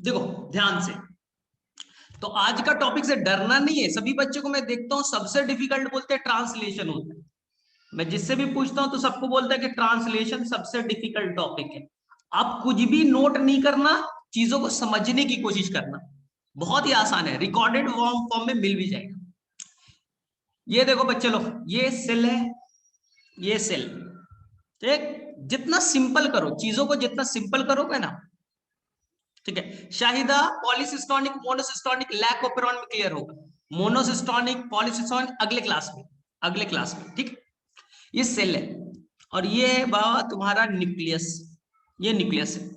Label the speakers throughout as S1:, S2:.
S1: देखो ध्यान से, तो आज का टॉपिक से डरना नहीं है। सभी बच्चों को मैं देखता हूं सबसे डिफिकल्ट बोलते हैं ट्रांसलेशन होता है। मैं जिससे भी पूछता हूं तो सबको बोलता है कि ट्रांसलेशन सबसे डिफिकल्ट टॉपिक है। आप कुछ भी नोट नहीं करना, चीजों को समझने की कोशिश करना। बहुत ही आसान है, रिकॉर्डेड फॉर्म में मिल भी जाएगा। ये देखो बच्चे लोग, ये सेल है, ये सेल। ठीक, जितना सिंपल करो चीजों को, जितना सिंपल करोगे ना, ठीक है। शाहिदा पॉलीसिस्टोनिक मोनोसिस्टोनिक लैक ओपेरॉन में क्लियर होगा। मोनोसिस्टोनिक पॉलीसिस्टोनिक अगले क्लास में, अगले क्लास में, ठीक। ये सेल है और ये है बाबा तुम्हारा न्यूक्लियस। ये न्यूक्लियस है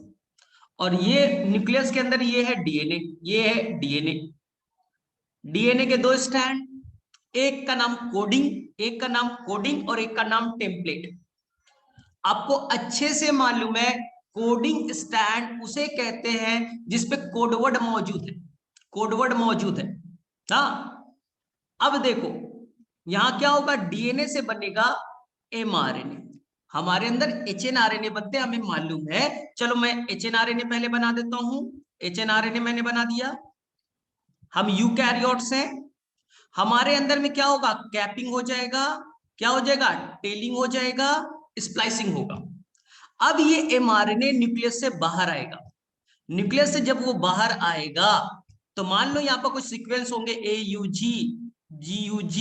S1: और ये न्यूक्लियस के अंदर ये है डीएनए। ये है डीएनए। डीएनए के दो स्टैंड, एक का नाम कोडिंग, एक का नाम कोडिंग और एक का नाम टेम्पलेट। आपको अच्छे से मालूम है, कोडिंग स्टैंड उसे कहते हैं जिसपे कोडवर्ड मौजूद है। कोडवर्ड मौजूद है ना। अब देखो यहां क्या होगा, डीएनए से बनेगा एमआरएनए। हमारे अंदर एचएनआरएनए बनते हैं, हमें मालूम है। चलो मैं एचएनआरएनए पहले बना देता हूं। एचएनआरएनए मैंने बना दिया। हम यूकैरियोट्स हैं। हमारे अंदर में क्या होगा, कैपिंग हो जाएगा, क्या हो जाएगा, टेलिंग हो जाएगा, स्प्लाइसिंग होगा। अब ये एमआरएनए न्यूक्लियस से बाहर आएगा। न्यूक्लियस से जब वो बाहर आएगा तो मान लो यहाँ पर कुछ सीक्वेंस होंगे, AUG, GUG,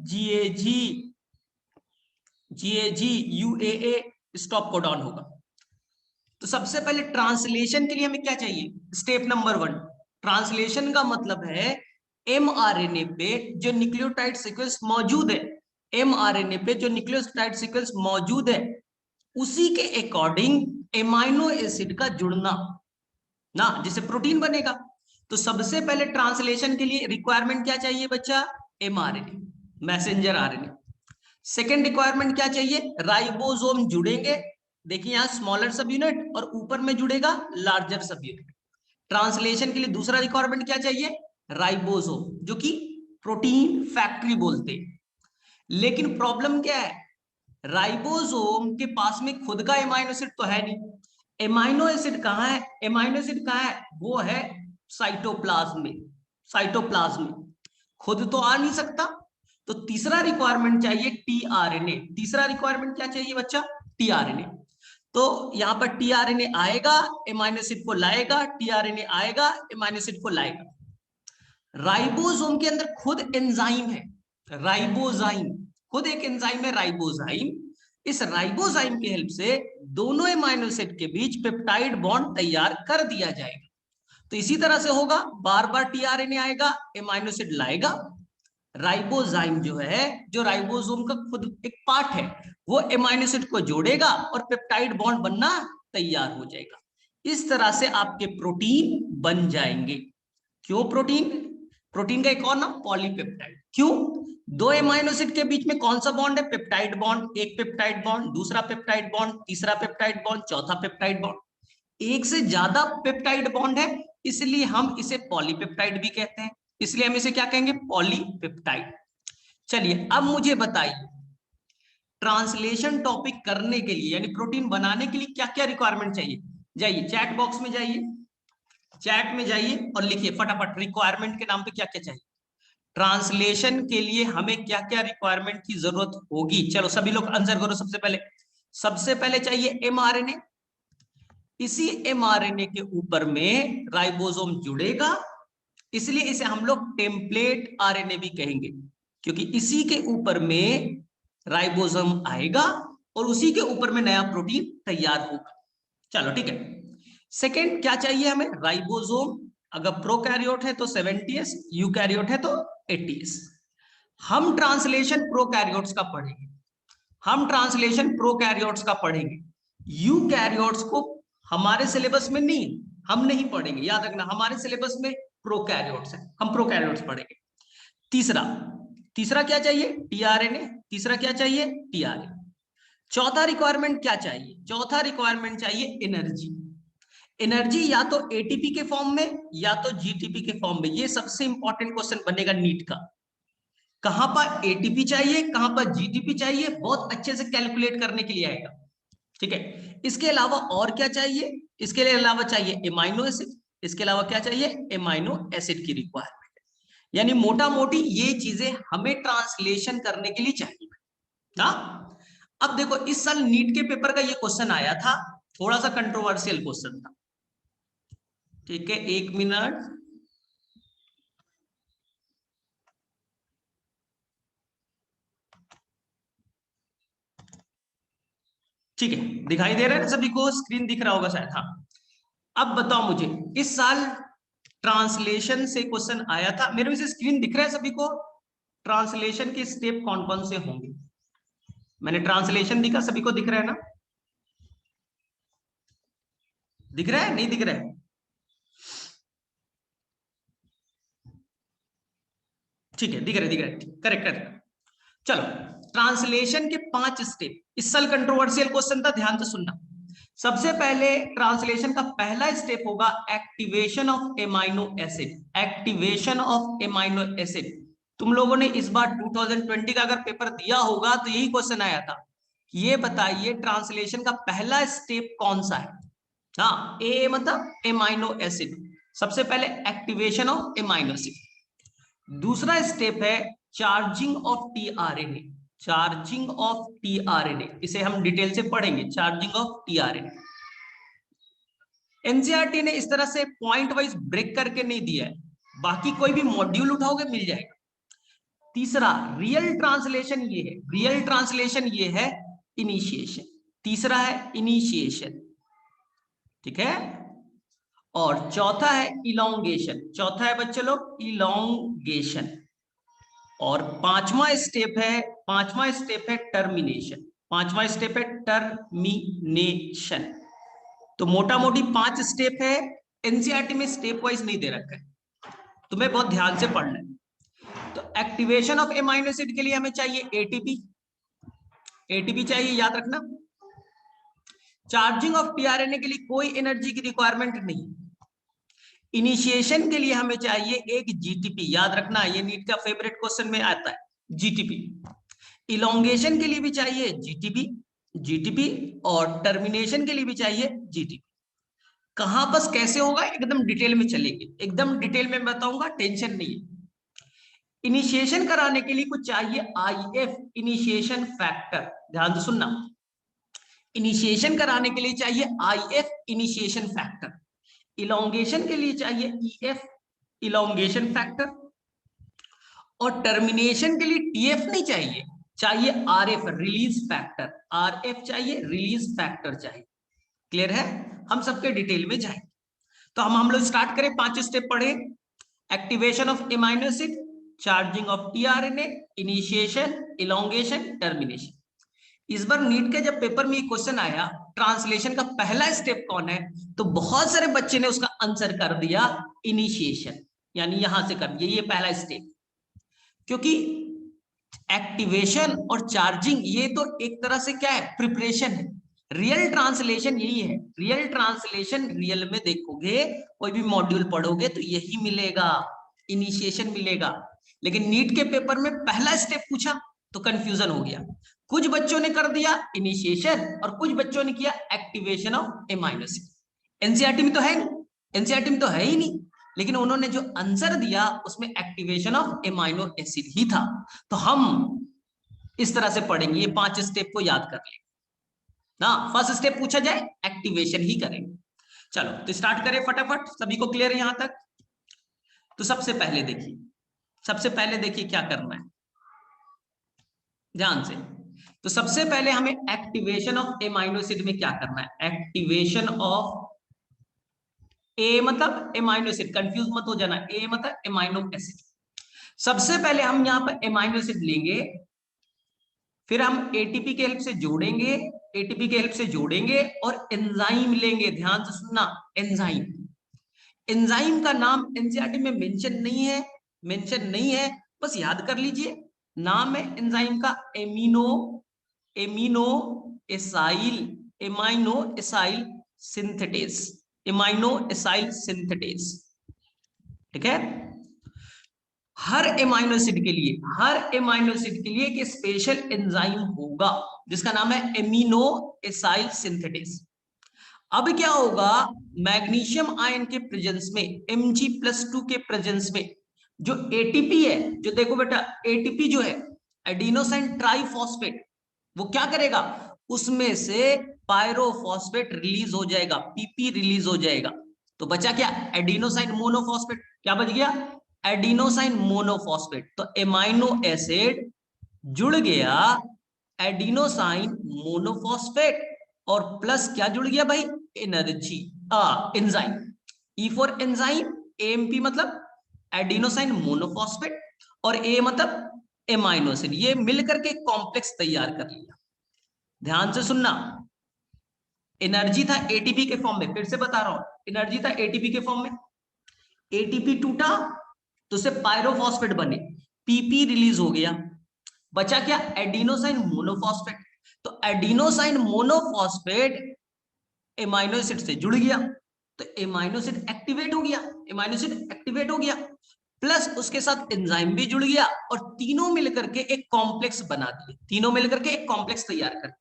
S1: GAG, GAG, UAA, stop codon होगा। तो सबसे पहले ट्रांसलेशन के लिए हमें क्या चाहिए, स्टेप नंबर 1। ट्रांसलेशन का मतलब है एमआरएनए पे जो न्यूक्लियोटाइड सीक्वेंस मौजूद है, एमआरएनए पे जो न्यूक्लियोटाइड सीक्वेंस मौजूद है उसी के अकॉर्डिंग एमाइनो एसिड का जुड़ना ना, जिससे प्रोटीन बनेगा। तो सबसे पहले ट्रांसलेशन के लिए रिक्वायरमेंट क्या चाहिए बच्चा, mRNA, messenger RNA. Second requirement क्या चाहिए, राइबोसोम जुड़ेंगे। देखिए यहां स्मॉलर सब यूनिट और ऊपर में जुड़ेगा लार्जर सब यूनिट। ट्रांसलेशन के लिए दूसरा रिक्वायरमेंट क्या चाहिए, राइबोसोम, जो कि प्रोटीन फैक्ट्री बोलते हैं। लेकिन प्रॉब्लम क्या है, राइबोसोम के पास में खुद का एमाइनो एसिड तो है नहीं। एमाइनो एसिड कहां है, एमाइनो एसिड कहां है, वो है साइटोप्लाज्म में। साइटोप्लाज्म में खुद तो आ नहीं सकता। तो तीसरा रिक्वायरमेंट चाहिए टीआरएनए। तीसरा रिक्वायरमेंट क्या चाहिए बच्चा, टीआरएनए। तो यहां पर टीआरएनए आएगा, एमाइनो एसिड को लाएगा, टीआरएनए आएगा, एमाइनो एसिड को लाएगा। राइबोसोम के अंदर खुद एंजाइम है, राइबोजाइम, खुद एक एंजाइम है राइबोजाइम। इस राइबोजाइम की हेल्प से दोनों एमाइनो एसिड के बीच पेप्टाइड बॉन्ड तैयार कर दिया जाएगा। तो इसी तरह से होगा, बार बार टीआरएनए आएगा, एमाइनो एसिड लाएगा। राइबोजाइम जो है, जो राइबोसोम का खुद एक पार्ट है, वो एमाइनो एसिड को जोड़ेगा और पेप्टाइड बॉन्ड बनना तैयार हो जाएगा। इस तरह से आपके प्रोटीन बन जाएंगे। क्यों प्रोटीन, प्रोटीन का एक और नाम पॉलीपेप्टाइड। क्यों, दो एमाइनो एसिड के बीच में कौन सा बॉन्ड है, पेप्टाइड बॉन्ड। एक पेप्टाइड बॉन्ड, दूसरा पेप्टाइड बॉन्ड, तीसरा पेप्टाइड बॉन्ड, चौथा पेप्टाइड बॉन्ड। एक से ज्यादा पेप्टाइड बॉन्ड है, इसलिए हम इसे पॉलीपेप्टाइड भी कहते हैं। इसलिए हम इसे क्या कहेंगे, पॉलीपेप्टाइड। चलिए अब मुझे बताइए, ट्रांसलेशन टॉपिक करने के लिए यानी प्रोटीन बनाने के लिए क्या क्या रिक्वायरमेंट चाहिए। जाइए चैट बॉक्स में जाइए, चैट में जाइए और लिखिए फटाफट रिक्वायरमेंट के नाम पे क्या क्या चाहिए। ट्रांसलेशन के लिए हमें क्या क्या रिक्वायरमेंट की जरूरत होगी, चलो सभी लोग आंसर करो। सबसे पहले चाहिए एमआरएनए। इसी एमआरएनए के ऊपर में राइबोसोम जुड़ेगा, इसलिए इसे हम लोग टेम्पलेट आरएनए भी कहेंगे, क्योंकि इसी के ऊपर में राइबोसोम आएगा और उसी के ऊपर में नया प्रोटीन तैयार होगा। चलो ठीक है। सेकेंड क्या चाहिए हमें, राइबोसोम। अगर प्रोकैरियोट है तो 70s, यूकैरियोट है तो 80s। हम ट्रांसलेशन प्रोकैरियोट्स का पढ़ेंगे, हम ट्रांसलेशन प्रोकैरियोट्स का पढ़ेंगे। यूकैरियोट्स को हमारे सिलेबस में नहीं, हम नहीं पढ़ेंगे, याद रखना हमारे सिलेबस में प्रोकैरियोट्स है, हम प्रोकैरियोट्स पढ़ेंगे। तीसरा, तीसरा क्या चाहिए, टीआरएनए। तीसरा क्या चाहिए, टीआरएनए। चौथा रिक्वायरमेंट क्या चाहिए, चौथा रिक्वायरमेंट चाहिए एनर्जी। एनर्जी या तो एटीपी के फॉर्म में या तो जीटीपी के फॉर्म में। ये सबसे इंपॉर्टेंट क्वेश्चन बनेगा नीट का। कहां पर एटीपी चाहिए, कहां पर जीटीपी चाहिए, बहुत अच्छे से कैलकुलेट करने के लिए आएगा। ठीक है। इसके अलावा और क्या चाहिए, इसके लिए अलावा चाहिए एमाइनो एसिड। इसके अलावा क्या चाहिए, एमाइनो एसिड की रिक्वायरमेंट। यानी मोटा मोटी ये चीजें हमें ट्रांसलेशन करने के लिए चाहिए ना। अब देखो इस साल नीट के पेपर का ये क्वेश्चन आया था, थोड़ा सा कंट्रोवर्शियल क्वेश्चन था, ठीक है, 1 मिनट। ठीक है, दिखाई दे रहा है ना सभी को, स्क्रीन दिख रहा होगा शायद, हाँ। अब बताओ मुझे, इस साल ट्रांसलेशन से क्वेश्चन आया था, मेरे में से स्क्रीन दिख रहा है सभी को? ट्रांसलेशन के स्टेप कौन कौन से होंगे? मैंने ट्रांसलेशन दिखा, सभी को दिख रहा है ना? दिख रहा है, नहीं दिख रहा है? ठीक है, दिख रहा है, दिख रहा है, करेक्ट करेक्ट। चलो, ट्रांसलेशन के 5 स्टेप, इस साल कंट्रोवर्शियल क्वेश्चन था, ध्यान से सुनना। सबसे पहले ट्रांसलेशन का पहला स्टेप होगा activation of amino acid. Activation of amino acid, तुम लोगों ने इस बार 2020 का अगर पेपर दिया होगा तो यही क्वेश्चन आया था। ये बताइए ट्रांसलेशन का पहला स्टेप कौन सा है? हाँ, ए मतलब एमाइनो एसिड, सबसे पहले एक्टिवेशन ऑफ एमाइनो एसिड। दूसरा स्टेप है charging of tRNA. Charging of tRNA, इसे हम डिटेल से पढ़ेंगे, चार्जिंग ऑफ टीआरएनए। एनसीईआरटी ने इस तरह से पॉइंट वाइज ब्रेक करके नहीं दिया है, बाकी कोई भी मॉड्यूल उठाओगे मिल जाएगा। तीसरा रियल ट्रांसलेशन ये है, रियल ट्रांसलेशन ये है इनिशिएशन। तीसरा है इनिशिएशन, ठीक है। और चौथा है इलोंगेशन, चौथा है बच्चे लोग इलोंगेशन। और पांचवा स्टेप है टर्मिनेशन। पांचवा स्टेप है टर्मिनेशन। तो मोटा मोटी 5 स्टेप है, एनसीईआरटी में स्टेप वाइज नहीं दे रखा है, तुम्हें बहुत ध्यान से पढ़ना है। तो एक्टिवेशन ऑफ एमाइनो एसिड के लिए हमें चाहिए एटीपी, एटीपी चाहिए, याद रखना। चार्जिंग ऑफ टीआरएनए के लिए कोई एनर्जी की रिक्वायरमेंट नहीं। इनिशिएशन के लिए हमें चाहिए एक जीटीपी, याद रखना, ये नीट का फेवरेट क्वेश्चन में आता है, जीटीपी। इलोंगेशन के लिए भी चाहिए जीटीपी, जीटीपी। और टर्मिनेशन के लिए भी चाहिए जीटीपी। कहां बस कैसे होगा एकदम डिटेल में चलेंगे, एकदम डिटेल में बताऊंगा, टेंशन नहीं है। इनिशिएशन कराने के लिए कुछ चाहिए आईएफ, इनिशिएशन फैक्टर, ध्यान से सुनना। इनिशिएशन कराने के लिए चाहिए आईएफ, इनिशिएशन फैक्टर। इलोंगेशन के लिए चाहिए ईएफ, इलोंगेशन फैक्टर। और टर्मिनेशन के लिए टीएफ नहीं चाहिए, चाहिए आरएफ, रिलीज फैक्टर। आरएफ चाहिए, रिलीज फैक्टर चाहिए। क्लियर है? हम सबके डिटेल में जाएंगे। तो हम लोग स्टार्ट करें, 5 स्टेप पढ़े। Activation of amino acid, charging of tRNA, initiation, elongation, termination. इस बार नीट के जब पेपर में ये क्वेश्चन आया ट्रांसलेशन का पहला स्टेप कौन है, तो बहुत सारे बच्चे ने उसका आंसर कर दिया इनिशिएशन, यानी यहां से कर दिया, ये पहला स्टेप। क्योंकि एक्टिवेशन और चार्जिंग ये तो एक तरह से क्या है, प्रिपरेशन है। रियल ट्रांसलेशन यही है, रियल ट्रांसलेशन रियल में देखोगे, कोई भी मॉड्यूल पढ़ोगे तो यही मिलेगा, इनिशिएशन मिलेगा। लेकिन नीट के पेपर में पहला स्टेप पूछा तो कंफ्यूजन हो गया। कुछ बच्चों ने कर दिया इनिशिएशन और कुछ बच्चों ने किया activation of amino acid. NCERT में तो है नहीं, एनसीईआरटी में तो है ही नहीं, लेकिन उन्होंने जो आंसर दिया उसमें एक्टिवेशन ऑफ एमाइनो एसिड ही था। तो हम इस तरह से पढ़ेंगे, ये 5 स्टेप को याद कर लें ना। फर्स्ट स्टेप पूछा जाए एक्टिवेशन ही करेंगे। चलो तो स्टार्ट करें फटाफट, सभी को क्लियर है यहां तक? तो सबसे पहले देखिए, सबसे पहले देखिए क्या करना है ध्यान से। तो सबसे पहले हमें एक्टिवेशन ऑफ एमाइनो एसिड में क्या करना है, एक्टिवेशन ऑफ ए मतलब एमाइनो एसिड, कंफ्यूज मत हो जाना, ए मतलब एमाइनो एसिड। सबसे पहले हम यहां पर एमाइनो एसिड लेंगे, फिर हम एटीपी के हेल्प से जोड़ेंगे, एटीपी के हेल्प से जोड़ेंगे और एंजाइम लेंगे, ध्यान से सुनना, एंजाइम। एंजाइम का नाम एनसीईआरटी में मेंशन नहीं है, मेंशन नहीं है, बस याद कर लीजिए। नाम है एंजाइम का amino, amino acyl, amino acyl synthetase, amino acyl synthetase, ठीक है। हर एमाइनो एसिड के लिए, हर एमाइनो एसिड के लिए एक स्पेशल एंजाइम होगा जिसका नाम है एमिनो एसाइल सिंथेटेस। अब क्या होगा, मैग्नीशियम आयन के प्रेजेंस में, Mg+2 के प्रेजेंस में जो एटीपी है, जो देखो बेटा एटीपी जो है एडिनोसाइन ट्राइफॉस्फेट, वो क्या करेगा, उसमें से पायरोफॉस्फेट रिलीज हो जाएगा, पीपी रिलीज हो जाएगा। तो बचा क्या, एडिनोसाइन मोनोफॉस्फेट। क्या बच गया, एडिनोसाइन मोनोफॉस्फेट। तो एमाइनो एसिड जुड़ गया एडिनोसाइन मोनोफॉस्फेट, और प्लस क्या जुड़ गया भाई, energy, enzyme. E for enzyme, AMP मतलब एडिनोसाइन मोनोफॉस्फेट, और ए मतलब एमाइनो एसिड, ये मिलकर के कॉम्प्लेक्स तैयार कर लिया। ध्यान से सुनना, एनर्जी था एटीपी के फॉर्म में, फिर से बता रहा हूं, एनर्जी था एटीपी के फॉर्म में, एटीपी टूटा तो उसे पायरोफॉस्फेट बने, पीपी रिलीज हो गया, बचा क्या, एडिनोसाइन मोनोफॉस्फेट। तो एडिनोसाइन मोनोफॉस्फेट एमाइनो एसिड से जुड़ गया, तो एमाइनो एसिड एक्टिवेट हो गया, एमाइनो एसिड एक्टिवेट हो गया, प्लस उसके साथ एंजाइम भी जुड़ गया, और तीनों मिलकर के एक कॉम्प्लेक्स बना दिए, तीनों मिलकर के एक कॉम्प्लेक्स तैयार कर।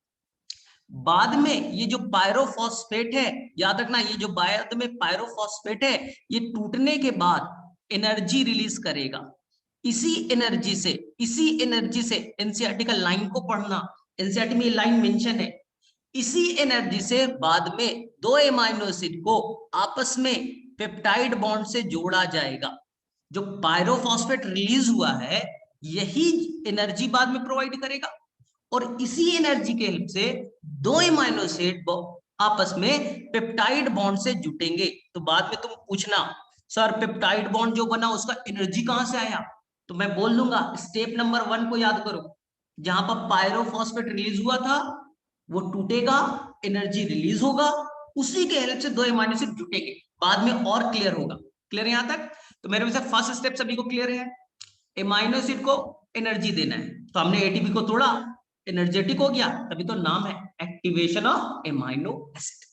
S1: बाद में ये जो पायरोफॉस्फेट है, याद रखना, ये जो बाद में पायरोफॉस्फेट है, ये टूटने के बाद एनर्जी रिलीज करेगा। इसी एनर्जी से एनसीईआरटी का लाइन को पढ़ना, एनसीईआरटी में लाइन मेंशन है, इसी एनर्जी से बाद में दो एमाइनो एसिड को आपस में पेप्टाइड बॉन्ड से जोड़ा जाएगा। जो पायरोफॉस्फेट रिलीज हुआ है, यही एनर्जी बाद में प्रोवाइड करेगा, और इसी एनर्जी के हेल्प से दो एमाइनो एसिड आपस में पेप्टाइड बॉन्ड से जुटेंगे। तो बाद में तुम पूछना, सर पेप्टाइड बॉन्ड जो बना उसका एनर्जी कहां से आया, तो मैं बोल दूंगा स्टेप नंबर 1 को याद करो, जहां पर पायरोफॉस्फेट रिलीज हुआ था वो टूटेगा, एनर्जी रिलीज होगा, उसी के हेल्प से दो एमाइनो एसिड जुटेंगे। बाद में और क्लियर होगा। क्लियर यहां तक? तो मेरे से फर्स्ट स्टेप सभी को क्लियर है, एमाइनो एसिड को एनर्जी देना है, तो हमने एटीपी को तोड़ा, एनर्जेटिक हो गया, तभी तो नाम है एक्टिवेशन ऑफ एमाइनो एसिड।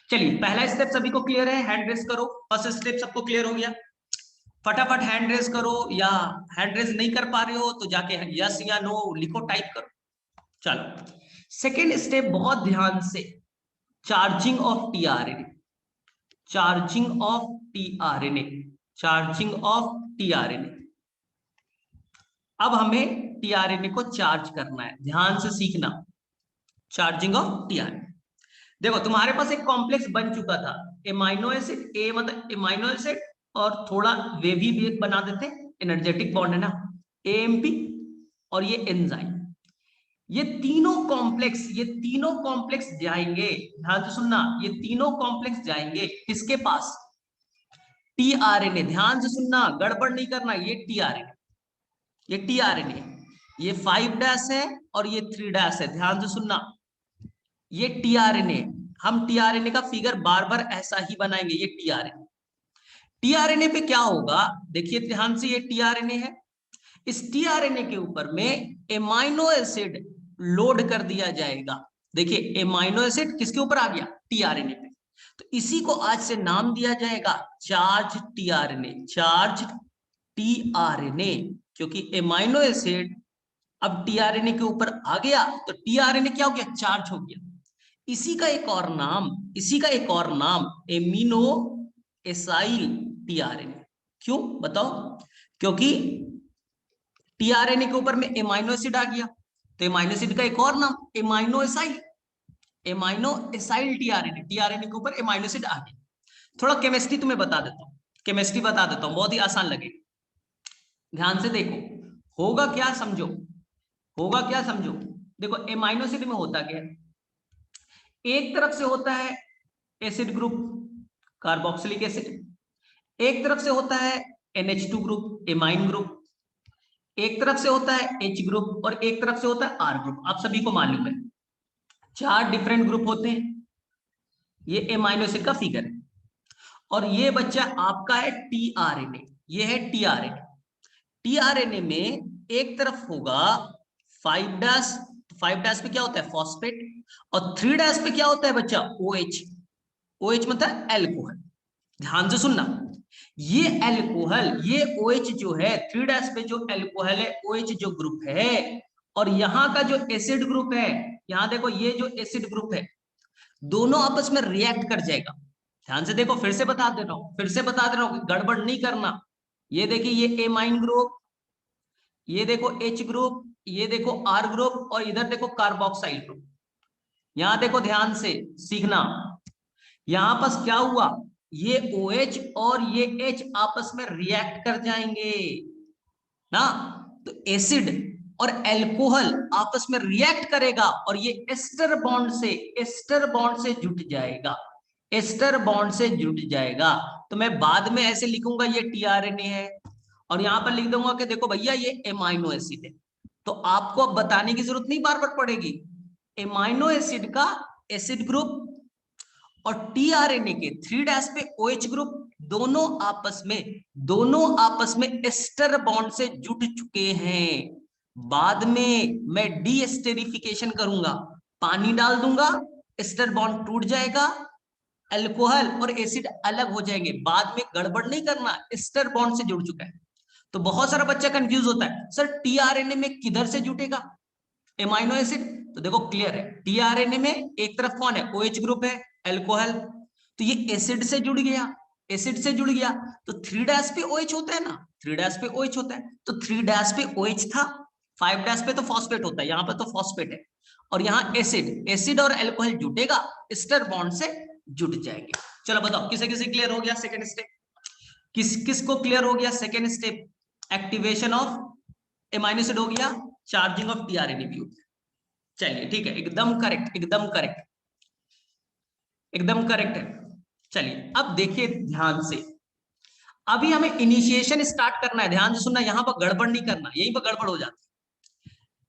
S1: चलिए पहला स्टेप सभी को क्लियर है, हैंड रेस करो। फर्स्ट स्टेप सबको क्लियर हो गया, फटाफट हैंड रेस करो, या हैंड रेस नहीं कर पा रहे हो तो जाके यस या नो लिखो, टाइप करो। चलो सेकेंड स्टेप बहुत ध्यान से, charging of tRNA, charging of tRNA, charging of tRNA. अब हमें टीआरएनए को चार्ज करना है, ध्यान से सीखना, चार्जिंग ऑफ टीआरएनए। देखो तुम्हारे पास एक कॉम्प्लेक्स बन चुका था, एमाइनो एसिड, ए मतलब एमाइनो एसिड, और थोड़ा वेवी भी एक बना देते, एनर्जेटिक बॉन्ड है ना, एएमपी, और ये एंजाइम। ये तीनों कॉम्प्लेक्स जाएंगे, ध्यान से सुनना, ये तीनों कॉम्प्लेक्स जाएंगे किसके पास, टीआरएनए। ध्यान से सुनना, गड़बड़ नहीं करना, ये टीआरएनए, ये टीआरएनए, ये 5' है और ये 3' है, ध्यान से सुनना, ये टीआरएनए। हम टीआरएनए का फिगर बार बार ऐसा ही बनाएंगे, ये टीआरएनए। टीआरएनए पे क्या होगा, देखिए ध्यान से, ये टीआरएनए है, इस टीआरएनए के ऊपर में एमाइनो एसिड लोड कर दिया जाएगा। देखिए एमाइनो एसिड किसके ऊपर आ गया, टीआरएनए पे, तो इसी को आज से नाम दिया जाएगा चार्ज टीआरएनए, चार्ज टीआरएनए, क्योंकि एमाइनो एसिड अब टीआरएनए के ऊपर आ गया, तो टीआरएनए क्या हो गया, चार्ज हो गया। इसी का एक और नाम एमिनो एसाइल टीआरएनए। क्यों बताओ, क्योंकि टीआरएनए के ऊपर में एमाइनो एसिड आ गया, तो एमाइनो एसिड का एक और नाम amino acyl, amino acyl tRNA, tRNA के ऊपर एमाइनो एसिड आ गया। थोड़ा केमिस्ट्री तुम्हें बता देता हूं, केमिस्ट्री बता देता हूं, बहुत ही आसान लगे, ध्यान से देखो, होगा क्या समझो, होगा क्या समझो। देखो एमाइनो एसिड में होता क्या है, एक तरफ से होता है एसिड ग्रुप, कार्बोक्सिलिक एसिड, एक तरफ से होता है NH2 ग्रुप, एमाइन ग्रुप, एक तरफ से होता है H ग्रुप, और एक तरफ से होता है R ग्रुप। आप सभी को मालूम है 4 डिफरेंट ग्रुप होते हैं। ये एमाइनो एसिड का फिगर है, और ये बच्चा आपका है टीआरएनए, ये है टीआरएनए। टीआरएनए में एक तरफ होगा 5' 5' पे क्या होता है, फॉस्फेट, और 3' पे क्या होता है बच्चा, OH, OH मतलब एल्कोहल। ध्यान से सुनना, ये एल्कोहल, ये OH जो है, 3' पे जो एल्कोहल है, OH जो ग्रुप है, और यहाँ का जो एसिड ग्रुप है, यहाँ देखो ये जो एसिड ग्रुप है, दोनों आपस में रिएक्ट कर जाएगा। ध्यान से देखो, फिर से बता दे रहा हूं, फिर से बता दे रहा हूं, गड़बड़ नहीं करना। ये देखिए, ये एमाइन ग्रुप, ये देखो H ग्रुप, ये देखो R ग्रुप, और इधर देखो कार्बोक्साइल ग्रुप। यहां देखो ध्यान से सीखना, यहां पास क्या हुआ, ये OH और ये H आपस में रिएक्ट कर जाएंगे ना, तो एसिड और एल्कोहल आपस में रिएक्ट करेगा और ये एस्टर बॉन्ड से जुट जाएगा, एस्टर बॉन्ड से जुट जाएगा। तो मैं बाद में ऐसे लिखूंगा ये टीआरएनए है, और यहां पर लिख दूंगा कि देखो भैया ये एमाइनो एसिड है। तो आपको अब बताने की जरूरत नहीं बार बार पड़ेगी, एमाइनो एसिड का एसिड ग्रुप और टीआरएनए के 3' पे OH ग्रुप दोनों आपस में एस्टर बॉन्ड से जुट चुके हैं। बाद में मैं डीएस्टेरिफिकेशन करूंगा, पानी डाल दूंगा, एस्टर बॉन्ड टूट जाएगा, अल्कोहल और एसिड अलग हो जाएंगे। बाद में गड़बड़ नहीं करना, एस्टर बॉन्ड से जुड़ चुका है। तो बहुत सारा बच्चा कंफ्यूज होता है, सर टीआरएनए में किधर से जुटेगा एमाइनो एसिड? तो देखो क्लियर है, टीआरएनए में एक तरफ कौन है, OH ग्रुप है, अल्कोहल, तो ये एसिड से जुड़ गया, एसिड से जुड़ गया, तो 3' पे OH होता है ना, 3' पे OH होता है, तो 3' पे OH था, 5' पे तो फॉस्फेट होता है, यहां पर तो फॉस्फेट है, और यहाँ एसिड और अल्कोहल जुटेगा, एस्टर बॉन्ड से जुट जाएंगे। चलो बताओ, किसे किसे क्लियर हो गया सेकंड स्टेप? किसको क्लियर हो गया second step? Activation of amino acid हो गया, चार्जिंग ऑफ टीआरएनए भी हो गया। चलिए ठीक है, एकदम करेक्ट, एकदम करेक्ट, एकदम करेक्ट है। चलिए अब देखिए ध्यान से, अभी हमें इनिशिएशन स्टार्ट करना है, ध्यान से सुनना, यहां पर गड़बड़ नहीं करना, यहीं पर गड़बड़ हो जाती है।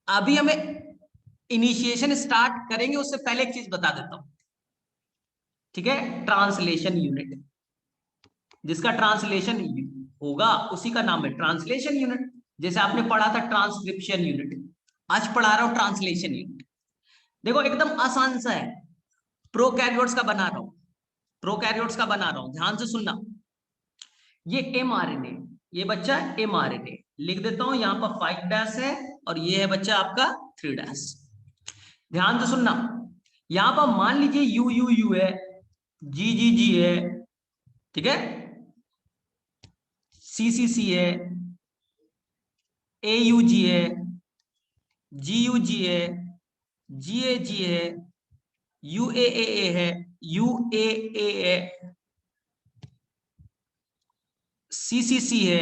S1: अभी हमें इनिशिएशन स्टार्ट करेंगे, उससे पहले एक चीज बता देता हूं, ठीक है? ट्रांसलेशन यूनिट, जिसका ट्रांसलेशन होगा उसी का नाम है ट्रांसलेशन यूनिट। जैसे आपने पढ़ा था ट्रांसक्रिप्शन यूनिट, आज पढ़ा रहा हूं ट्रांसलेशन यूनिट। देखो एकदम आसान सा है, प्रोकैरियोट्स का बना रहा हूं, प्रोकैरियोट्स का बना रहा हूं, ध्यान से सुनना। ये mRNA, ये बच्चा mRNA लिख देता हूं, यहां पर 5' है, और ये है बच्चा आपका 3'। ध्यान से सुनना, यहां पर मान लीजिए UUU है, GGG है, ठीक है, CCC है, AUG है, GUG है, GAG है, UAAA है, UAA है, CCC है,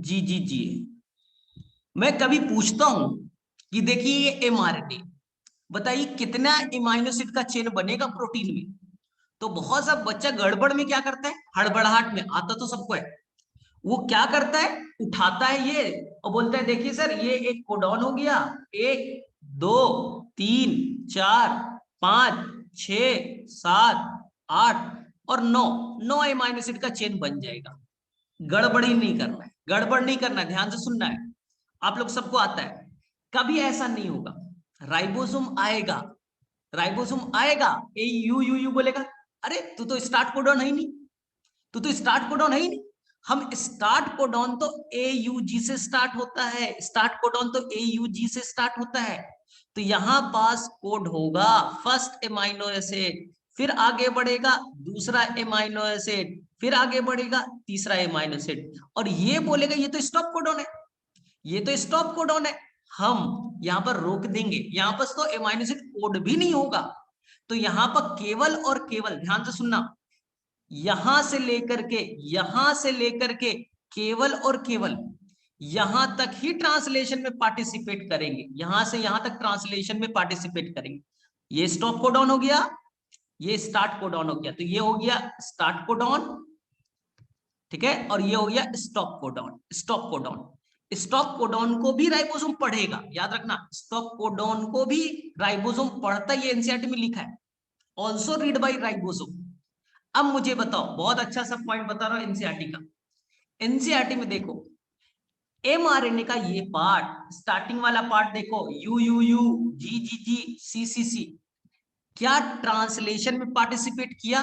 S1: GGG है। मैं कभी पूछता हूं कि देखिए ये mRNA, बताइए कितना एमाइनो एसिड का चेन बनेगा प्रोटीन में? तो बहुत सा बच्चा गड़बड़ में क्या करता है, हड़बड़ाहट में, आता तो सबको है, वो क्या करता है, उठाता है ये और बोलता है देखिए सर ये एक कोडॉन हो गया, 1 2 3 4 5 6 7 8 और 9 एमाइनो एसिड का चेन बन जाएगा। गड़बड़ ही नहीं करना है, गड़बड़ नहीं करना है, ध्यान से सुनना है, आप लोग सबको आता है। कभी ऐसा नहीं होगा, राइबोसोम आएगा, राइबोसोम आएगा, ए यू यू यू बोलेगा, अरे तू तो स्टार्ट कोडॉन है ही नहीं, तू तो स्टार्ट कोडॉन है ही नहीं। हम स्टार्ट कोडॉन तो AUG से स्टार्ट होता है, स्टार्ट कोडॉन तो AUG से स्टार्ट होता है। तो यहां पास कोड होगा फर्स्ट एमाइनो एसिड, फिर आगे बढ़ेगा दूसरा एमाइनो एसिड, फिर आगे बढ़ेगा तीसरा एमाइनो एसिड, और ये बोलेगा ये तो स्टॉप कोडॉन है, ये तो स्टॉप कोडॉन है, हम यहां पर रोक देंगे, यहां पर तो एमाइनो एसिड कोड भी नहीं होगा। तो यहां पर केवल और केवल, ध्यान से सुनना, यहां से लेकर के, यहां से लेकर के केवल और केवल यहां तक ही ट्रांसलेशन में पार्टिसिपेट करेंगे, यहां से यहां तक ट्रांसलेशन में पार्टिसिपेट करेंगे। ये स्टॉप कोडॉन हो गया, ये स्टार्ट कोडॉन हो गया, तो ये हो गया स्टार्ट कोडॉन, ठीक है, और ये हो गया stop codon. Stop codon, stop codon को भी राइबोसोम पढ़ेगा, याद रखना, स्टॉप कोडॉन को भी राइबोसोम पढ़ता, ये एनसीईआरटी में लिखा है, ऑल्सो रीड बाई राइबोसोम। अब मुझे बताओ, बहुत अच्छा सा पॉइंट बता रहा हूं एनसीईआरटी का, एनसीईआरटी में देखो mRNA का ये पार्ट, स्टार्टिंग वाला पार्ट देखो, UUU GGG CCC, क्या ट्रांसलेशन में पार्टिसिपेट किया?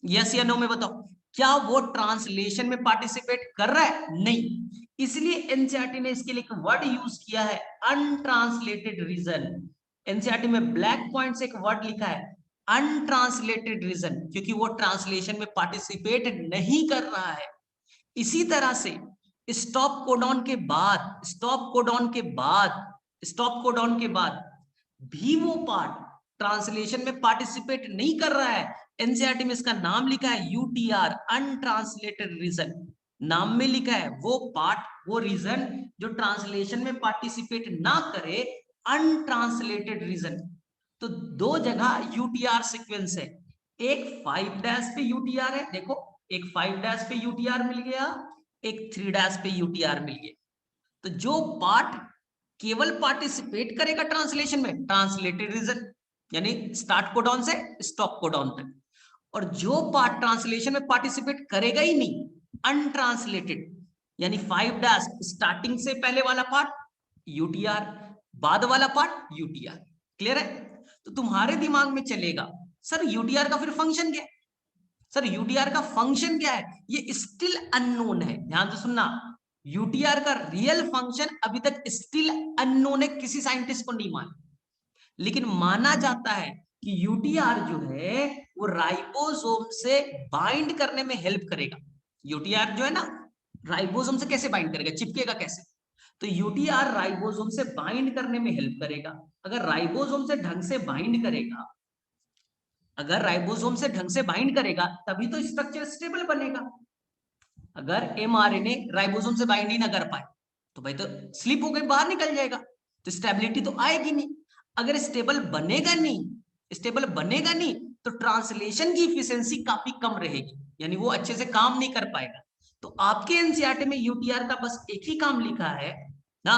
S1: यस या नो में बताओ, क्या वो ट्रांसलेशन में पार्टिसिपेट कर रहा है? नहीं। इसलिए एनसीईआरटी ने इसके लिए एक वर्ड यूज किया है, अनट्रांसलेटेड रीजन। एनसीईआरटी में ब्लैक पॉइंट से एक वर्ड लिखा है, अनट्रांसलेटेड रीजन, क्योंकि वो ट्रांसलेशन में पार्टिसिपेट नहीं कर रहा है। इसी तरह से स्टॉप कोडॉन के बाद, स्टॉप कोडॉन के बाद भी वो पार्ट ट्रांसलेशन में पार्टिसिपेट नहीं कर रहा है। एनसीईआरटी में इसका नाम लिखा है यूटीआर, अनट्रांसलेटेड रीजन। नाम में लिखा है वो पार्ट, वो रीजन जो ट्रांसलेशन में पार्टिसिपेट ना करे, अनट्रांसलेटेड रीजन। तो दो जगह यूटीआर सीक्वेंस है, एक 5' पे यूटीआर है, देखो एक 5' पे यूटीआर मिल गया, एक 3' पे यूटीआर मिल गया। तो जो पार्ट केवल पार्टिसिपेट करेगा ट्रांसलेशन में, ट्रांसलेटेड रीजन, यानी स्टार्ट कोडॉन से स्टॉप कोडॉन तक। और जो पार्ट ट्रांसलेशन में पार्टिसिपेट करेगा ही नहीं, अनट्रांसलेटेड, यानी 5' स्टार्टिंग से पहले वाला पार्ट यूटीआर, बाद वाला पार्ट यूटीआर। क्लियर है? तो तुम्हारे दिमाग में चलेगा सर यूटीआर का फिर फंक्शन क्या है, सर यूटीआर का फंक्शन क्या है, ये स्टिल अननोन है। ध्यान से सुनना, यूटीआर का रियल फंक्शन अभी तक स्टिल अननोन है, किसी साइंटिस्ट को नहीं मालूम। लेकिन माना जाता है कि यूटीआर जो है वो राइबोसोम से बाइंड करने में हेल्प करेगा। यूटीआर जो है ना, राइबोसोम से कैसे बाइंड करेगा, चिपकेगा कैसे? तो यूटीआर राइबोसोम से बाइंड करने में हेल्प करेगा। अगर राइबोसोम से ढंग से बाइंड करेगा, अगर राइबोसोम से ढंग से बाइंड करेगा तभी तो स्ट्रक्चर स्टेबल बनेगा। अगर एमआरएनए राइबोसोम से बाइंड ही ना कर पाए तो भाई तो स्लिप होकर बाहर निकल जाएगा, तो स्टेबिलिटी तो आएगी नहीं। अगर स्टेबल बनेगा नहीं तो ट्रांसलेशन की इफिशिएंसी काफी कम रहेगी, यानी वो अच्छे से काम नहीं कर पाएगा। तो आपके एनसीईआरटी में यूटीआर का बस एक ही काम लिखा है ना,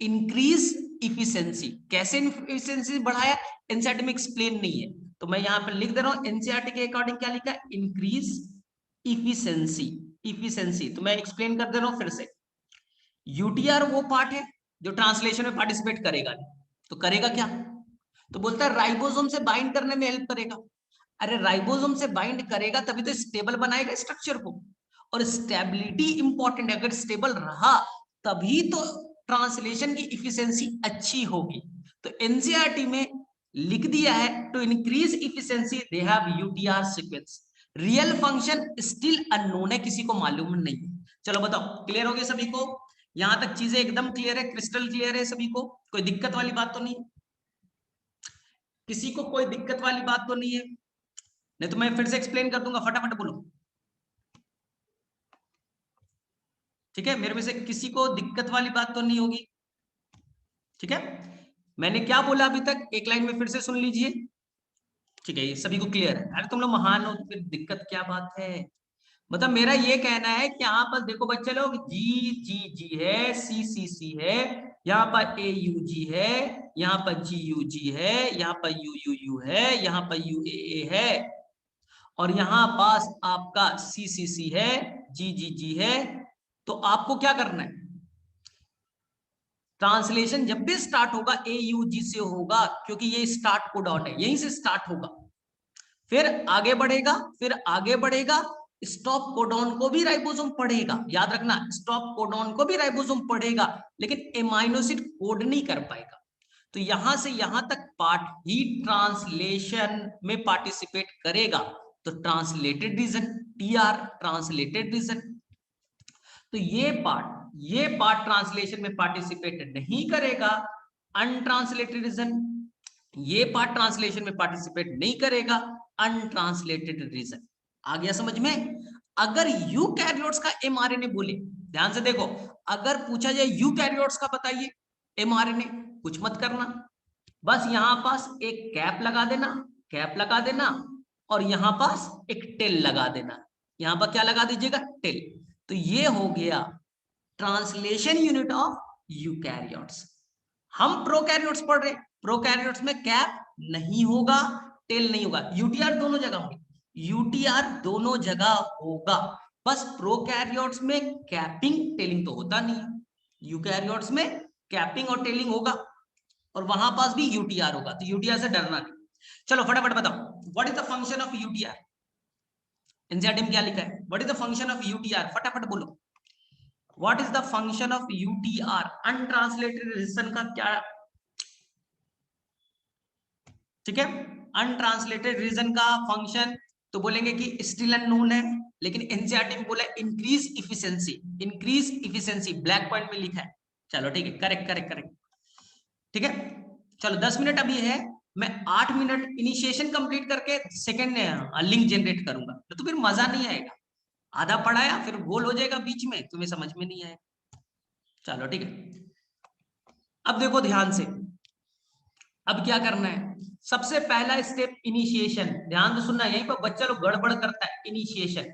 S1: इंक्रीज इफिशिएंसी। कैसे इफिशिएंसी बढ़ाया एनसीईआरटी में एक्सप्लेन नहीं है, तो मैं यहां पर लिख दे रहा हूं एनसीईआरटी के अकॉर्डिंग क्या लिखा है, इंक्रीज इफिशिएंसी। तो मैं एक्सप्लेन कर दे रहा हूं फिर से। यूटीआर वो पार्ट है जो ट्रांसलेशन में पार्टिसिपेट करेगा, तो करेगा क्या, तो बोलता है राइबोसोम से बाइंड करने में हेल्प करेगा। अरे राइबोसोम से बाइंड करेगा तभी तो स्टेबल बनाएगा स्ट्रक्चर को, और स्टेबिलिटी इंपॉर्टेंट है। अगर स्टेबल रहा तभी तो ट्रांसलेशन की इफिशिएंसी अच्छी होगी। तो एनसीईआरटी में लिख दिया है to increase efficiency they have UTR sequence. Real function still unknown है, किसी को मालूम नहीं। चलो बताओ, क्लियर हो गया सभी को? यहां तक चीजें एकदम क्लियर है, क्रिस्टल क्लियर है सभी को? कोई दिक्कत वाली बात तो नहीं, किसी को कोई दिक्कत वाली बात तो नहीं है? नहीं तो मैं फिर से एक्सप्लेन कर दूंगा, फटाफट बोलो। ठीक है, मेरे में से किसी को दिक्कत वाली बात तो नहीं होगी? ठीक है, मैंने क्या बोला अभी तक एक लाइन में फिर से सुन लीजिए। ठीक है, ये सभी को क्लियर है? अरे तुम लोग महान हो तो फिर दिक्कत क्या बात है? मतलब मेरा ये कहना है कि यहाँ पर देखो बच्चे लोग, जी जी जी है, सी सी है, यहाँ पर ए यू जी है, यहाँ पर जी यू जी है, यहाँ पर यू यू यू है, यहाँ पर यू ए है, और यहाँ पास आपका सी सी है, जी जी जी है। तो आपको क्या करना है, ट्रांसलेशन जब भी स्टार्ट होगा ए यू जी से होगा, क्योंकि ये स्टार्ट कोडॉन है, यहीं से स्टार्ट होगा, फिर आगे बढ़ेगा, फिर आगे बढ़ेगा, स्टॉप कोडॉन को भी राइबोसोम पढ़ेगा। याद रखना, स्टॉप कोडॉन को भी राइबोसोम पढ़ेगा, लेकिन एमाइनो एसिड कोड नहीं कर पाएगा। तो यहां से यहां तक पार्ट ही ट्रांसलेशन में पार्टिसिपेट करेगा, तो translated region, TR translated region. तो ये पार्ट ट्रांसलेशन में पार्टिसिपेट नहीं करेगा, अनट्रांसलेटेड रीजन। ये पार्ट ट्रांसलेशन में पार्टिसिपेट नहीं करेगा, अनट्रांसलेटेड रीजन। आ गया समझ में? अगर यूकैरियोट्स का एमआरएनए बोले, ध्यान से देखो, अगर पूछा जाए यूकैरियोट्स का बताइए एमआरएनए, कुछ मत करना, बस यहां पास एक कैप लगा देना, और यहां पास एक टेल लगा देना। यहां पर क्या लगा दीजिएगा, टेल। तो ये हो गया ट्रांसलेशन यूनिट ऑफ यूकैरियोट्स। हम प्रोकैरियोट्स पढ़ रहे हैं, प्रोकैरियोट्स में कैप नहीं होगा, टेल नहीं होगा, यूटीआर दोनों जगह होंगे, यूटीआर दोनों जगह होगा। बस प्रोकैरियोट्स में कैपिंग टेलिंग तो होता नहीं है, यूकैरियोट्स में कैपिंग और टेलिंग होगा, और वहां पास भी यूटीआर होगा, तो यूटीआर से डरना नहीं। चलो फटाफट बताओ, what is the function of UTR? NCERT में क्या लिखा है, what is the function of UTR? फटाफट बोलो, what is the function of UTR? Untranslated region का क्या? ठीक है, अनट्रांसलेटेड रीजन का फंक्शन तो बोलेंगे कि स्टिल अननोन है, लेकिन एनसीईआरटी में बोला increase efficiency, increase efficiency black point में लिखा है। चलो ठीक है, करेक्ट करेक्ट करेक्ट, ठीक है। चलो 10 मिनट अभी है, मैं 8 मिनट इनिशिएशन कंप्लीट करके सेकंड लिंक जनरेट करूंगा, तो फिर मजा नहीं आएगा। आधा पढ़ाया फिर गोल हो जाएगा बीच में, तुम्हें समझ में नहीं आएगा। चलो ठीक है, अब देखो ध्यान से, अब क्या करना है। सबसे पहला स्टेप इनिशिएशन, ध्यान से सुनना, यहीं पर बच्चा लोग गड़बड़ करता है। इनिशिएशन,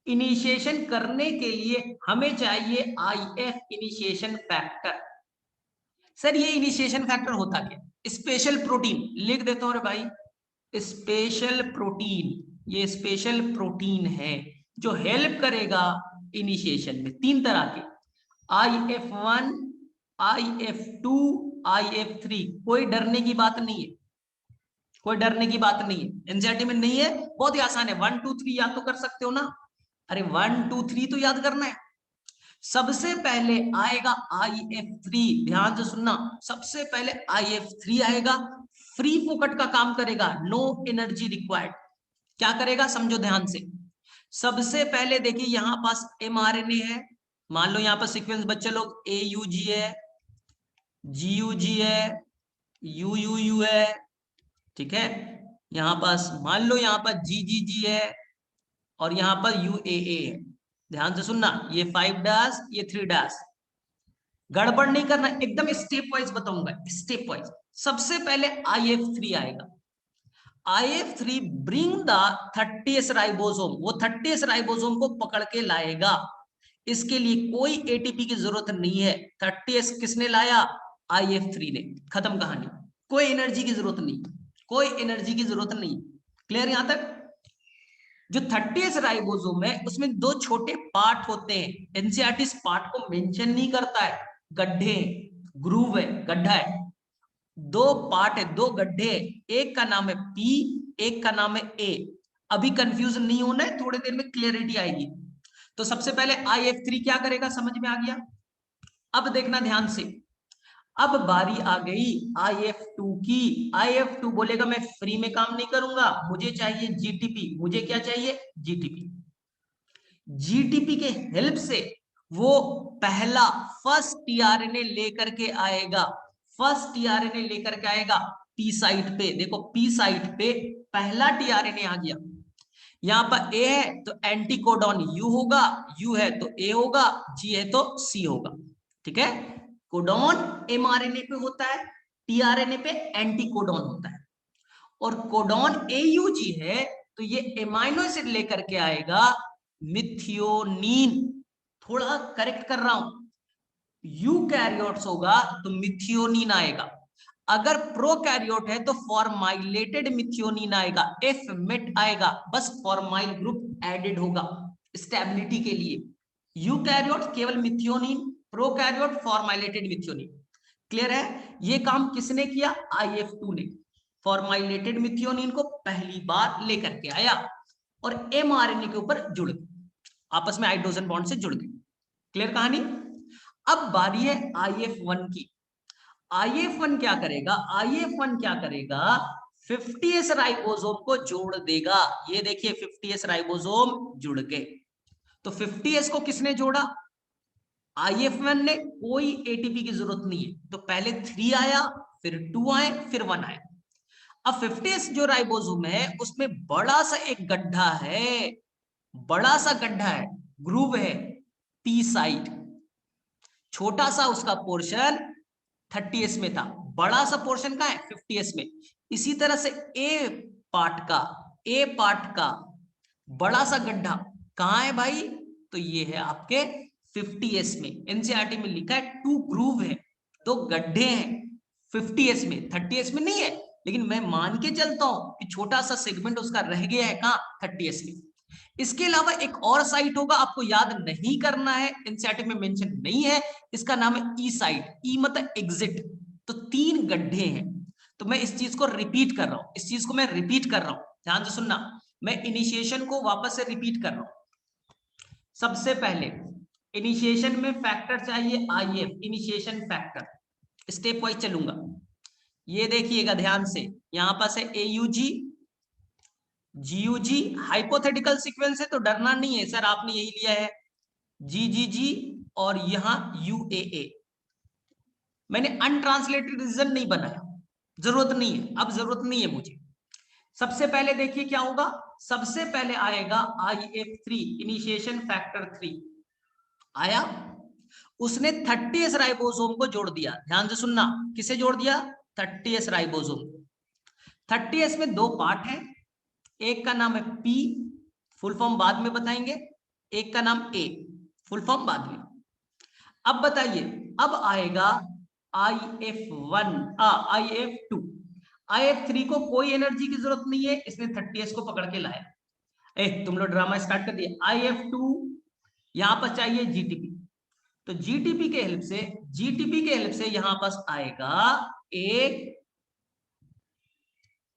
S1: इनिशिएशन करने के लिए हमें चाहिए आईएफ इनिशिएशन फैक्टर। सर ये इनिशिएशन फैक्टर होता क्या? स्पेशल प्रोटीन, लिख देता हूं रे भाई, स्पेशल प्रोटीन, ये स्पेशल प्रोटीन है जो हेल्प करेगा इनिशिएशन में। 3 तरह के, IF1, IF2, IF3। कोई डरने की बात नहीं है, कोई डरने की बात नहीं है, एनसीईआरटी में नहीं है, बहुत ही आसान है। 1 2 3 याद तो कर सकते हो ना? अरे 1 2 3 तो याद करना है। सबसे पहले आएगा IF3, ध्यान से सुनना, सबसे पहले IF3 आएगा, फ्री फोकट का काम करेगा, नो एनर्जी रिक्वायर्ड। क्या करेगा समझो ध्यान से। सबसे पहले देखिए यहां पास mRNA है, मान लो यहां पर सीक्वेंस बच्चे लोग AUG है, GUG है, UUU है, ठीक है। यहां पास मान लो यहां पर GGG है और यहां पर UAA है। ध्यान से सुनना, ये 5 डैश, ये 3 डैश, गड़बड़ नहीं करना, एकदम स्टेप वाइज बताऊंगा, स्टेप वाइज। सबसे पहले IF3 आएगा, IF3 bring the 30th ribosome, वो 30th राइबोसोम को पकड़ के लाएगा। इसके लिए कोई एटीपी की जरूरत नहीं है, 30th किसने लाया? IF3 ने, खत्म कहानी। कोई एनर्जी की जरूरत नहीं, कोई एनर्जी की जरूरत नहीं। क्लियर यहां तक? जो 30th राइबोसोम है उसमें 2 छोटे पार्ट होते हैं, एनसीईआरटी इस पार्ट को मेंशन नहीं करता है, गड्ढे, ग्रूव है, गड्ढा है, 2 पार्ट है, 2 गड्ढे, एक का नाम है पी, एक का नाम है ए। अभी कंफ्यूजन नहीं होना है, थोड़ी देर में क्लियरिटी आएगी। तो सबसे पहले IF3 क्या करेगा, समझ में आ गया? अब देखना ध्यान से, अब बारी आ गई IF2 की। IF2 बोलेगा मैं फ्री में काम नहीं करूंगा, मुझे चाहिए जीटीपी। मुझे क्या चाहिए? जीटीपी। जीटीपी के हेल्प से वो पहला फर्स्ट टीआरएनए लेकर के आएगा, फर्स्ट टीआरएनए लेकर के आएगा पी साइट पे। देखो पी साइट पे पहला टीआरएनए आ गया, यहां पर ए है तो एंटीकोडॉन यू होगा, यू है तो ए होगा, जी है तो सी होगा, ठीक है। कोडॉन एमआरएनए पे होता है, टीआरएनए पे एंटीकोडॉन होता है। और कोडॉन एयूजी है तो ये एमाइनो एसिड लेकर के आएगा मिथियोनीन। थोड़ा करेक्ट कर रहा हूं, यूकैरियोट्स होगा तो मिथियोनीन आएगा, अगर प्रोकैरियोट है तो फॉर्माइलेटेड मिथियोनीन आएगा, एफ मेट आएगा, बस फॉर्माइल ग्रुप एडेड होगा स्टेबिलिटी के लिए। यूकैरियोट केवल मिथियोनीन, प्रोकैरियोट फॉर्माइलेटेड मिथियोनीन। क्लियर है? ये काम किसने किया? IF2 ने, फॉर्माइलेटेड मिथियोनीन को पहली बार लेकर के आया और mRNA के ऊपर जुड़ गए, आपस में हाइड्रोजन बॉन्ड से जुड़ गए। क्लियर कहानी? अब बारी है IF1 की। IF1 क्या करेगा? IF1 क्या करेगा? 50s राइबोसोम को जोड़ देगा। ये देखिए 50s राइबोसोम जुड़ गए, तो 50s को किसने जोड़ा? IF1 ने। कोई एटीपी की जरूरत नहीं है, तो पहले 3 आया, फिर 2 आए, फिर 1 आया। अब 50s जो राइबोसोम है उसमें बड़ा सा एक गड्ढा है, बड़ा सा गड्ढा है, ग्रूव है, पी साइट। छोटा सा उसका पोर्शन 30s में था, बड़ा सा पोर्शन का है 50s में। इसी तरह से ए पार्ट का बड़ा सा गड्ढा कहां है भाई? तो ये है आपके 50s में। एनसीईआरटी में लिखा है 2 ग्रूव है, 2 गड्ढे हैं 50s में, 30s में नहीं है, लेकिन मैं मान के चलता हूं कि छोटा सा सेगमेंट उसका रह गया है कहां? 30s में। इसके अलावा एक और साइट होगा, आपको याद नहीं करना है, एनसीईआरटी में मेंशन नहीं है, इसका नाम है ई साइट, ई मतलब एग्जिट। तो 3 गड्ढे हैं, तो मैं इस चीज को रिपीट कर रहा हूं, इस चीज को मैं रिपीट कर रहा हूं, ध्यान से सुनना, मैं इनिशिएशन को वापस से रिपीट कर रहा हूं। सबसे पहले इनिशिएशन में फैक्टर चाहिए IF, initiation factor, step wise चलूंगा। ये देखिएगा ध्यान से, यहां पास है AUG, GUG, हाइपोथेटिकल सीक्वेंस है तो डरना नहीं है सर, आपने यही लिया है GGG और यहां UAA। मैंने अनट्रांसलेटेड रीजन नहीं बनाया, जरूरत नहीं है, अब जरूरत नहीं है मुझे। सबसे पहले देखिए क्या होगा, सबसे पहले आएगा IF3, इनिशिएशन फैक्टर 3 आया, उसने 30S राइबोसोम को जोड़ दिया। ध्यान से सुनना, किसे जोड़ दिया? 30S ribosome. 30S में दो पार्ट है, एक का नाम है P, फुल फॉर्म बाद में बताएंगे, एक का नाम A, फुल फॉर्म बाद में। अब बताइए, अब आएगा IF1, IF2, IF3 को कोई एनर्जी की जरूरत नहीं है, इसने 30S को पकड़ के लाया। तुम लोग ड्रामा स्टार्ट कर दिया। IF2 यहां पर चाहिए GTP, तो GTP के हेल्प से यहां पास आएगा एक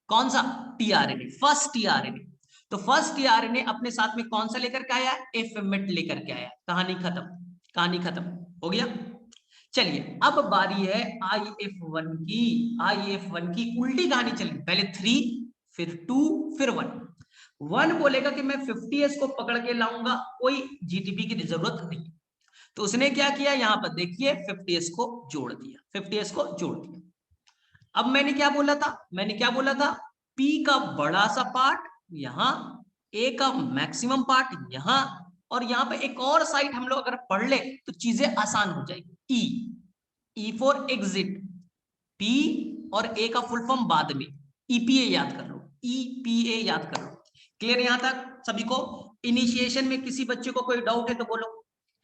S1: कौन सा? tRNA, first tRNA। तो फर्स्ट tRNA अपने साथ में कौन सा लेकर के आया? F-MET लेकर के आया। कहानी खत्म, कहानी खत्म हो गया। चलिए अब बारी है IF1 की। IF1 की उल्टी कहानी चली, पहले 3 फिर 2 फिर 1। 1 बोलेगा कि मैं 50S को पकड़ के लाऊंगा, कोई GTP की जरूरत नहीं। तो उसने क्या किया, यहां पर देखिए 50S को जोड़ दिया, 50S को जोड़ दिया। अब मैंने क्या बोला था, P का बड़ा सा पार्ट यहां, A का मैक्सिमम पार्ट यहां, और यहां पे एक और साइड हम लोग अगर पढ़ ले तो चीजें आसान हो जाएगी। E फॉर एग्जिट, P और A का फुल फॉर्म बाद में, EPA याद कर लो, EPA याद कर लो। क्लियर यहां तक सभी को? इनिशिएशन में किसी बच्चे को कोई डाउट है तो बोलो,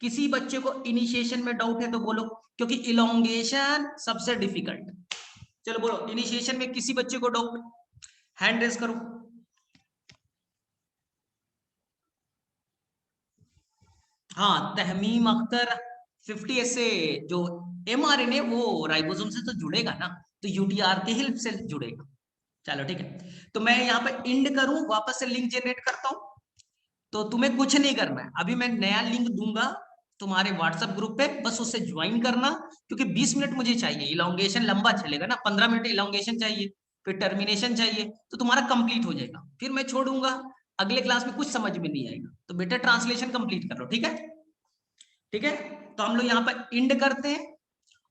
S1: किसी बच्चे को इनिशिएशन में डाउट है तो बोलो, क्योंकि इलोंगेशन सबसे डिफिकल्ट। चलो बोलो, इनिशिएशन में किसी बच्चे को डाउट, हैंड रेज करो। हाँ, तहमीम अख्तर, 50S से जो mRNA वो राइबोसोम से तो जुड़ेगा ना, तो UTR की हेल्प से जुड़ेगा। चलो ठीक है, तो मैं यहाँ पे इंड करूं, वापस से लिंक जनरेट करता हूं। तो तुम्हें कुछ नहीं करना है, अभी मैं नया लिंक दूंगा तुम्हारे व्हाट्सएप ग्रुप पे, बस उससे ज्वाइन करना, क्योंकि 20 मिनट मुझे चाहिए, इलोंगेशन लंबा चलेगा ना, 15 मिनट इलोंगेशन चाहिए, फिर टर्मिनेशन चाहिए, तो तुम्हारा कंप्लीट हो जाएगा, फिर मैं छोड़ूंगा, अगले क्लास में कुछ समझ में नहीं आएगा, तो बेटा ट्रांसलेशन कंप्लीट कर लो, ठीक है? ठीक है, तो हम लोग यहाँ पर इंड करते हैं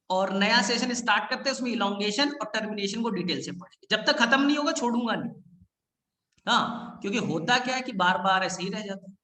S1: और नया सेशन स्टार्ट करते हैं, उसमें इलोंगेशन और टर्मिनेशन को डिटेल से पढ़ेंगे, जब तक खत्म नहीं होगा छोड़ूंगा नहीं। हाँ, क्योंकि होता क्या है कि बार बार ऐसे ही रह जाता है।